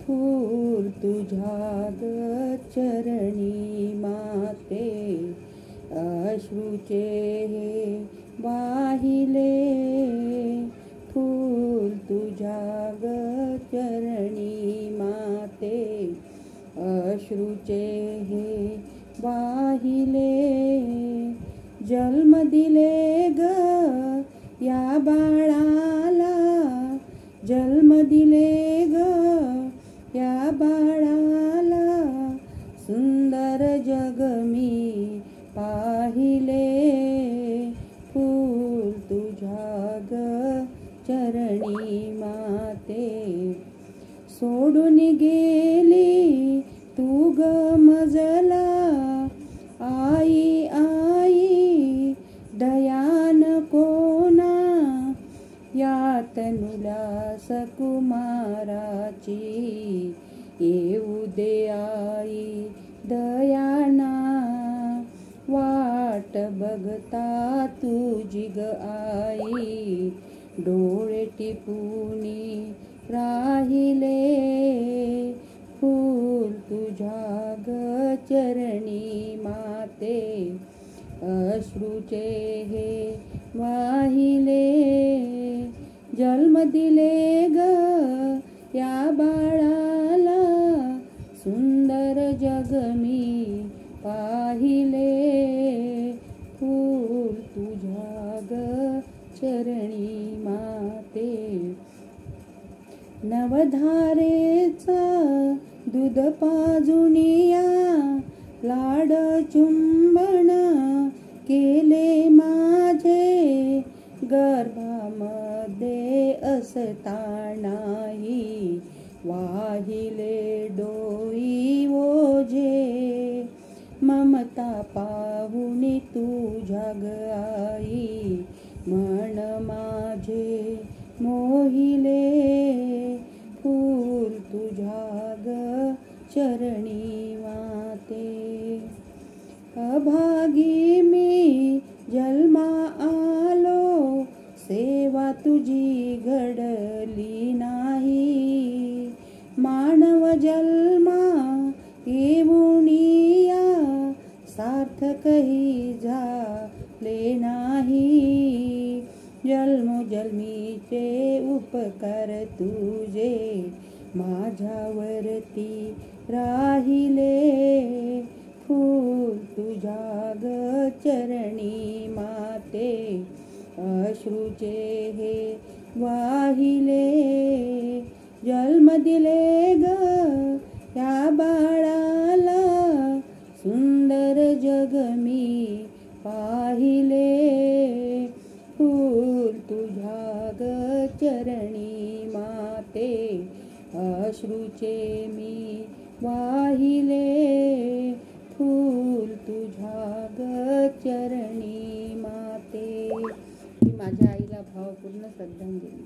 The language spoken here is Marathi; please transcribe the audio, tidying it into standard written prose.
फूल तुझ्या ग चरणी माते, अश्रूचे हे वाहिले फूल तुझ्या ग चरणी माते, अश्रूचे हे वाहिले. जन्म दिले ग या बाळाला, जन्म दिले ग या बाळाला, सुंदर जग मी पाहिले फूल तुझ्या ग चरणी माते. सोडून गेली तू ग मजला, आई आई दयान कोणा, या तनुला सकुमाराची, येऊ दे आई दयाना. वाट बघता तुझी ग आई, डोळे टिपूनी राहिले फूल तुझ्या ग चरणी माते, अश्रूचे हे वाहिले. जन्म दिले ग या बाळाला, सुंदर जग मी पाहिले फूल तुझ्या ग चरणी माते. नवधारेचा दूध पाजुनिया, लाड चुंबन केले माझे, गर्भामध्ये असतानाही वाहिले डोई ओझे. ममता पाहुनी तुझ्या ग आई, मन माझे मोहिले फूल तुझ्या ग चरणी माते. अभागी मी जन्मा आलो, सेवा तुझी घडली नाही. मानव जन्मा येऊनिया, सार्थकही झाले नाही. जन्मोजन्मीचे उपकार तुझे माझ्यावरती राहिले फूल तुझ्या ग चरणी माते, अश्रूचे हे वाहिले. जन्म दिले ग या बाळाला, सुंदर जग मी पाहिले फूल तुझ्या ग चरणी माते, अश्रूचे मी वाहिले फूल तुझ्या ग चरणी माते. माझ्या आईला भावपूर्ण श्रद्धांजली.